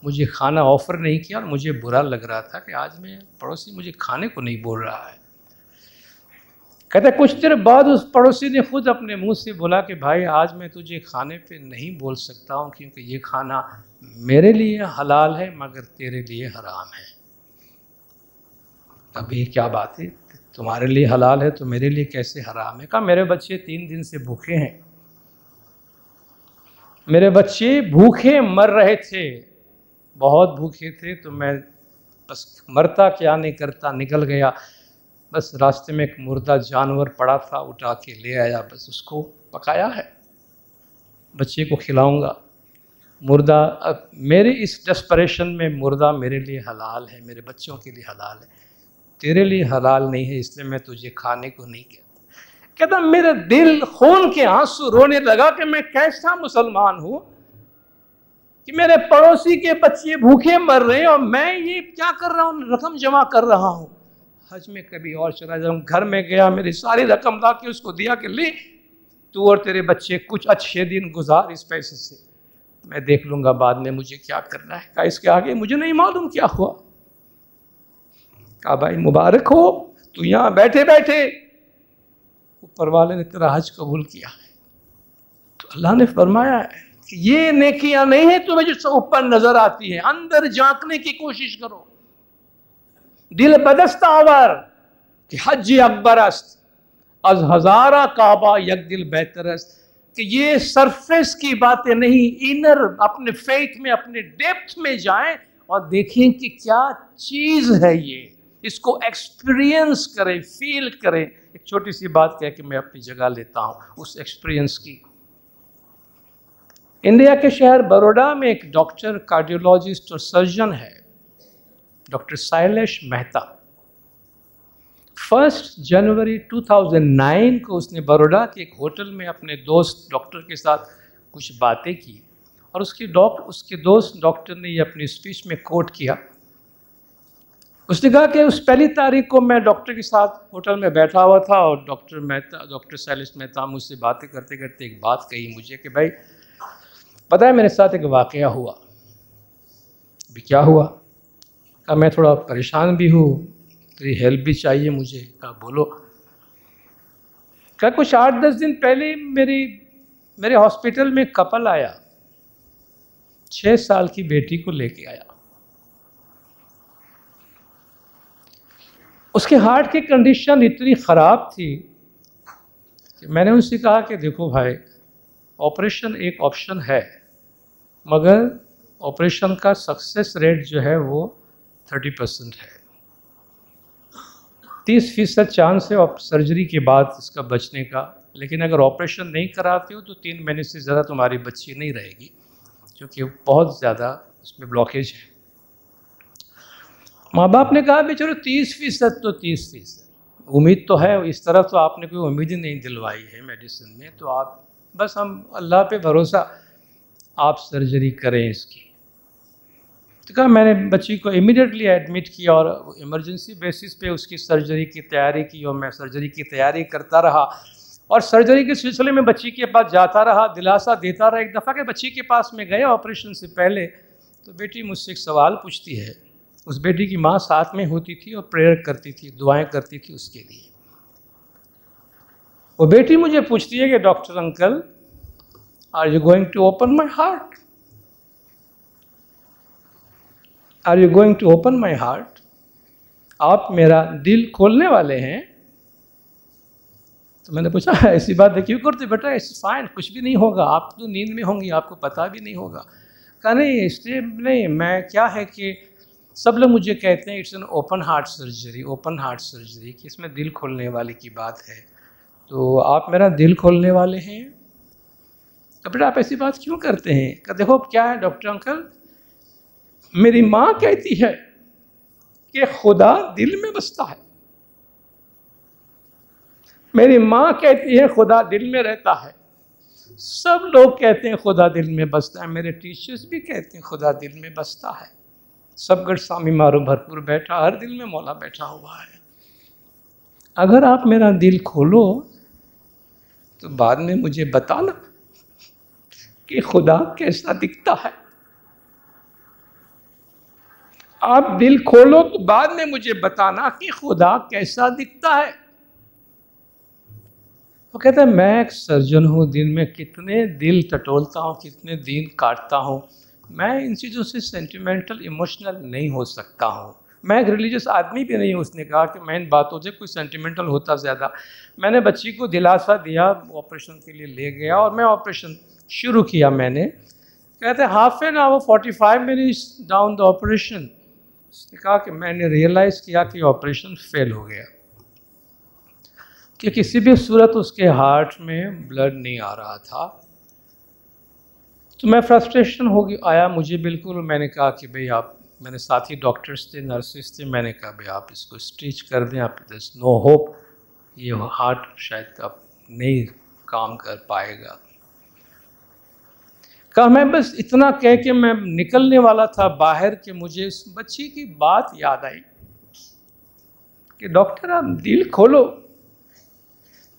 मुझे खाना ऑफ़र नहीं किया, और मुझे बुरा लग रहा था कि आज मैं पड़ोसी मुझे खाने को नहीं बोल रहा है। कहते कुछ देर बाद उस पड़ोसी ने खुद अपने मुंह से बोला कि भाई आज मैं तुझे खाने पे नहीं बोल सकता हूँ, क्योंकि ये खाना मेरे लिए हलाल है मगर तेरे लिए हराम है। अब ये क्या बात है, तुम्हारे लिए हलाल है तो मेरे लिए कैसे हराम है? कहा मेरे बच्चे 3 दिन से भूखे हैं, मेरे बच्चे भूखे मर रहे थे, बहुत भूखे थे, तो मैं बस मरता क्या नहीं करता निकल गया, बस रास्ते में एक मुर्दा जानवर पड़ा था उठा के ले आया, बस उसको पकाया है, बच्चे को खिलाऊंगा। मुर्दा, अब मेरे इस डेस्परेशन में मुर्दा मेरे लिए हलाल है, मेरे बच्चों के लिए हलाल है, तेरे लिए हलाल नहीं है, इसलिए मैं तुझे खाने को नहीं कहता। कहता मेरे दिल खून के आंसू रोने लगा कि मैं कैसा मुसलमान हूं कि मेरे पड़ोसी के बच्चे भूखे मर रहे हैं और मैं ये क्या कर रहा हूँ, रकम जमा कर रहा हूँ। हज में कभी और चला जाऊँ, घर में गया, मेरी सारी रकम ला के उसको दिया कि ले तू और तेरे बच्चे कुछ अच्छे दिन गुजार इस पैसे से, मैं देख लूंगा बाद में मुझे क्या करना है। कहा इसके आगे मुझे नहीं मालूम क्या हुआ। कहा भाई मुबारक हो, तू यहाँ बैठे बैठे ऊपर वाले ने तेरा हज कबूल किया है। तो अल्लाह ने फरमाया है कि ये नेकियां नहीं है तुम्हें जो ऊपर नजर आती है, अंदर झांकने की कोशिश करो। दिल बदस्तावर कि हज अकबर अस्त अज हजारा काबा यक दिल बेहतर अस्त, कि ये सरफेस की बातें नहीं, इनर अपने फेथ में अपने डेप्थ में जाएं और देखें कि क्या चीज है ये, इसको एक्सपीरियंस करें, फील करें। एक छोटी सी बात कह के मैं अपनी जगह लेता हूं उस एक्सपीरियंस की। इंडिया के शहर बड़ौदा में एक डॉक्टर, कार्डियोलॉजिस्ट और सर्जन है, डॉक्टर शैलेश मेहता। 1 जनवरी 2009 को उसने बड़ौदा के एक होटल में अपने दोस्त डॉक्टर के साथ कुछ बातें की और उसके दोस्त डॉक्टर ने ये अपनी स्पीच में कोट किया। उसने कहा कि उस पहली तारीख को मैं डॉक्टर के साथ होटल में बैठा हुआ था और डॉक्टर शैलेश मेहता मुझसे बातें करते करते एक बात कही मुझे कि भाई पता है मेरे साथ एक वाकया हुआ। अभी क्या हुआ? कहा मैं थोड़ा परेशान भी हूँ, तेरी हेल्प भी चाहिए मुझे। कहा बोलो। कहा कुछ 8-10 दिन पहले मेरे हॉस्पिटल में कपल आया, 6 साल की बेटी को लेके आया। उसके हार्ट की कंडीशन इतनी ख़राब थी कि मैंने उनसे कहा कि देखो भाई ऑपरेशन एक ऑप्शन है, मगर ऑपरेशन का सक्सेस रेट जो है वो 30% है। 30% चांस है सर्जरी के बाद इसका बचने का, लेकिन अगर ऑपरेशन नहीं कराते हो तो 3 महीने से ज़्यादा तुम्हारी बच्ची नहीं रहेगी, क्योंकि बहुत ज़्यादा उसमें ब्लॉकेज है। माँ बाप ने कहा भी चलो 30% तो 30%, उम्मीद तो है, इस तरफ तो आपने कोई उम्मीद ही नहीं दिलवाई है मेडिसिन में, तो आप बस हम अल्लाह पे भरोसा, आप सर्जरी करें इसकी। तो कहा मैंने बच्ची को इमीडिएटली एडमिट किया और इमरजेंसी बेसिस पे उसकी सर्जरी की तैयारी की और मैं सर्जरी की तैयारी करता रहा और सर्जरी के सिलसिले में बच्ची के पास जाता रहा, दिलासा देता रहा। एक दफ़ा के बच्ची के पास में गया ऑपरेशन से पहले, तो बेटी मुझसे एक सवाल पूछती है। उस बेटी की माँ साथ में होती थी और प्रेयर करती थी, दुआएं करती थी उसके लिए। वो बेटी मुझे पूछती है कि doctor uncle are you going to open my heart, are you going to open my heart, आप मेरा दिल खोलने वाले हैं? तो मैंने पूछा ऐसी बात क्यों करते बेटा, इट्स फाइन, कुछ भी नहीं होगा, आप तो नींद में होंगी, आपको पता भी नहीं होगा। कहा नहीं इसलिए नहीं, मैं क्या है कि सब लोग मुझे कहते हैं it's an open heart surgery, open heart surgery, कि इसमें दिल खोलने वाले की बात है, तो आप मेरा दिल खोलने वाले हैं? तो बेटा आप ऐसी बात क्यों करते हैं? कि देखो क्या है डॉक्टर अंकल, मेरी माँ कहती है कि खुदा दिल में बसता है, मेरी माँ कहती है खुदा दिल में रहता है, सब लोग कहते हैं खुदा दिल में बसता है, मेरे टीचर्स भी कहते हैं खुदा दिल में बसता है, सबगढ़ स्वामी मारो भरपूर बैठा, हर दिल में मौला बैठा हुआ है। अगर आप मेरा दिल खोलो तो बाद में मुझे बताना कि खुदा कैसा दिखता है। आप दिल खोलो तो बाद में मुझे बताना कि खुदा कैसा दिखता है। वो कहता है मैं एक सर्जन हूँ, दिन में कितने दिल टटोलता हूँ, कितने दिन काटता हूँ, मैं इन चीज़ों से सेंटिमेंटल इमोशनल नहीं हो सकता हूँ। मैं एक रिलीजियस आदमी भी नहीं हूँ। उसने कहा कि मैं इन बातों से कोई सेंटिमेंटल होता ज़्यादा। मैंने बच्ची को दिलासा दिया, ऑपरेशन के लिए ले गया और मैं ऑपरेशन शुरू किया। मैंने कहते half an hour 45 minutes down the operation, उसने कहा कि मैंने रियलाइज़ किया कि ऑपरेशन फेल हो गया, कि किसी भी सूरत उसके हार्ट में ब्लड नहीं आ रहा था। तो मैं फ्रस्ट्रेशन हो गया आया मुझे बिल्कुल। मैंने कहा कि भाई आप, मेरे साथी डॉक्टर्स थे, नर्सेस थे, मैंने कहा भाई आप इसको स्टिच कर दें, आप देयर इज नो होप, ये हार्ट शायद अब नहीं काम कर पाएगा। कहा मैं बस इतना कह के मैं निकलने वाला था बाहर कि मुझे इस बच्ची की बात याद आई कि डॉक्टर आप दिल खोलो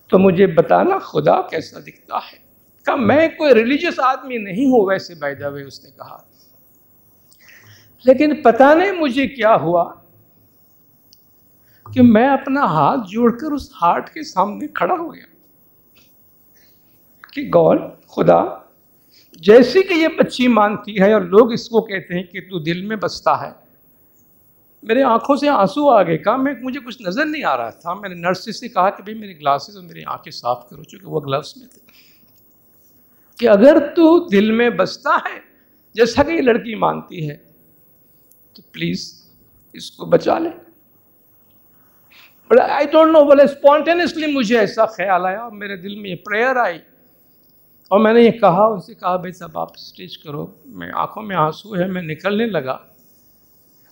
तो मुझे बताना खुदा कैसा दिखता है। कहा मैं कोई रिलीजियस आदमी नहीं हूं वैसे, बाय द वे उसने कहा, लेकिन पता नहीं मुझे क्या हुआ कि मैं अपना हाथ जोड़कर उस हार्ट के सामने खड़ा हो गया कि गॉड, खुदा, जैसे कि ये बच्ची मानती है और लोग इसको कहते हैं कि तू दिल में बसता है, मेरे आंखों से आंसू आ गए। कहा मुझे कुछ नजर नहीं आ रहा था। मैंने नर्स से कहा कि भाई मेरे ग्लासेस और मेरी आंखें साफ करो, चूंकि वो ग्लव्स में थे, कि अगर तू दिल में बसता है जैसा कि ये लड़की मानती है तो प्लीज इसको बचा ले। बट आई डोंट नो, बोले स्पॉन्टेनियसली मुझे ऐसा ख्याल आया और मेरे दिल में ये प्रेयर आई और मैंने ये कहा, उनसे कहा भाई साहब आप स्टिच करो। मैं आंखों में आंसू है, मैं निकलने लगा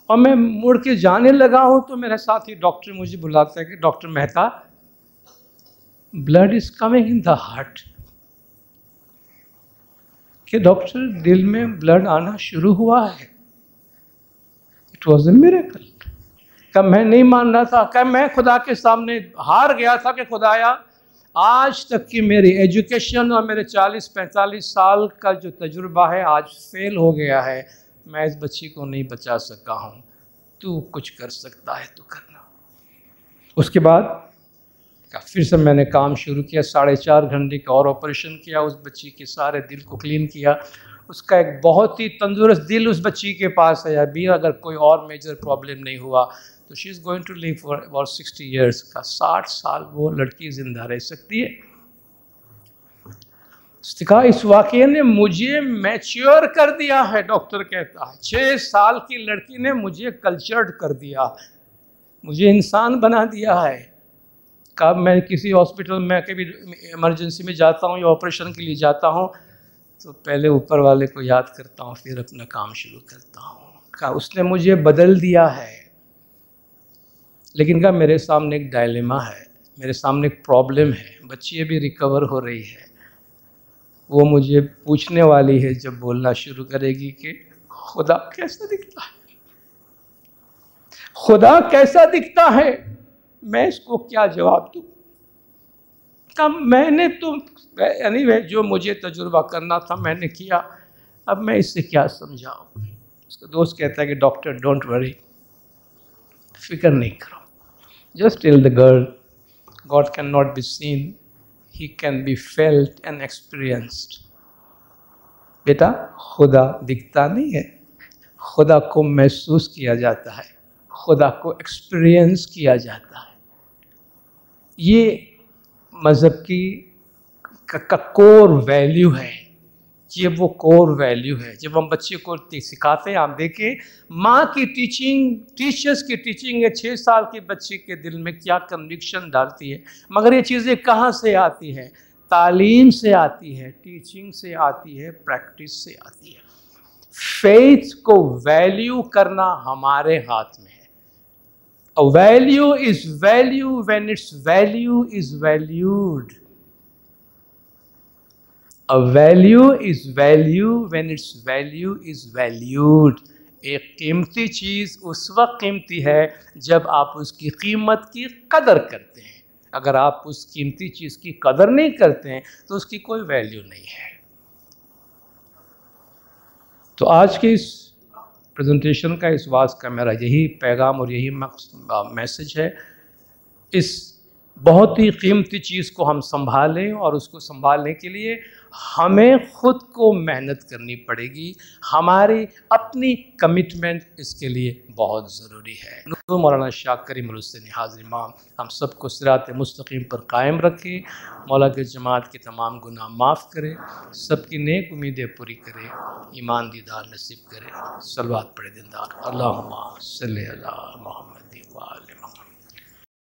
और मैं मुड़ के जाने लगा हूं तो मेरा साथी डॉक्टर मुझे बुलाता है कि doctor Mehta, blood is coming in the heart. कि डॉक्टर दिल में ब्लड आना शुरू हुआ है। It was a miracle. कब मैं नहीं मान रहा था, कब मैं खुदा के सामने हार गया था कि खुदाया आज तक की मेरी एजुकेशन और मेरे 40-45 साल का जो तजुर्बा है आज फेल हो गया है, मैं इस बच्ची को नहीं बचा सका हूँ, तू कुछ कर सकता है तो करना। उसके बाद फिर से मैंने काम शुरू किया, 4.5 घंटे का और ऑपरेशन किया, उस बच्ची के सारे दिल को क्लीन किया। उसका एक बहुत ही तंदुरुस्त दिल उस बच्ची के पास है अभी, अगर कोई और मेजर प्रॉब्लम नहीं हुआ तो she is going to live for about 60 years का, 60 साल वो लड़की जिंदा रह सकती है। कहा इस वाक़ये ने मुझे मैच्योर कर दिया है, डॉक्टर कहता है 6 साल की लड़की ने मुझे कल्चर्ड कर दिया, मुझे इंसान बना दिया है। कब मैं किसी हॉस्पिटल में कभी इमरजेंसी में जाता हूँ या ऑपरेशन के लिए जाता हूँ तो पहले ऊपर वाले को याद करता हूँ, फिर अपना काम शुरू करता हूँ। कहा उसने मुझे बदल दिया है, लेकिन कहा मेरे सामने एक डायलेमा है, मेरे सामने एक प्रॉब्लम है। बच्ची अभी रिकवर हो रही है, वो मुझे पूछने वाली है जब बोलना शुरू करेगी कि खुदा कैसा दिखता है, खुदा कैसा दिखता है, मैं इसको क्या जवाब दूँ। कब मैंने तो एनीवे जो मुझे तजुर्बा करना था मैंने किया, अब मैं इससे क्या समझाऊँ। उसका दोस्त कहता है कि डॉक्टर डोंट वरी, फिक्र नहीं करो, just tell the girl God can not be seen, he can be felt and experienced. बेटा खुदा दिखता नहीं है, खुदा को महसूस किया जाता है, खुदा को एक्सपीरियंस किया जाता है। ये मज़हब की का कोर वैल्यू है, ये वो कोर वैल्यू है। जब हम बच्चे को सिखाते हैं, आप देखें माँ की टीचिंग, टीचर्स की टीचिंग है 6 साल के बच्चे के दिल में क्या कन्विक्शन डालती है। मगर ये चीज़ें कहाँ से आती हैं? तालीम से आती है, टीचिंग से आती है, प्रैक्टिस से आती है। फेथ को वैल्यू करना हमारे हाथ में है। A value is value when its value is valued. A value is value when its value is valued. एक कीमती चीज़ उस वक्त कीमती है जब आप उसकी कीमत की कदर करते हैं। अगर आप उस कीमती चीज़ की कदर नहीं करते हैं तो उसकी कोई वैल्यू नहीं है। तो आज के इस प्रेजेंटेशन का, इस वाज का मेरा यही पैगाम और यही मैसेज है। इस बहुत ही कीमती चीज़ को हम संभालें और उसको संभालने के लिए हमें खुद को मेहनत करनी पड़ेगी। हमारी अपनी कमिटमेंट इसके लिए बहुत ज़रूरी है। मौलाना शाह करीमुल हुसैन हाज़िर इमाम हम सबको सिरात मुस्तकीम पर कायम रखे, मौला के जमात के तमाम गुनाह माफ़ करे, सबकी नेक उम्मीदें पूरी करे, ईमान दीदार नसीब करे। सलवात पढ़े दिनदार। अल्लाहुम्मा सल्ली अला मुहम्मद व आले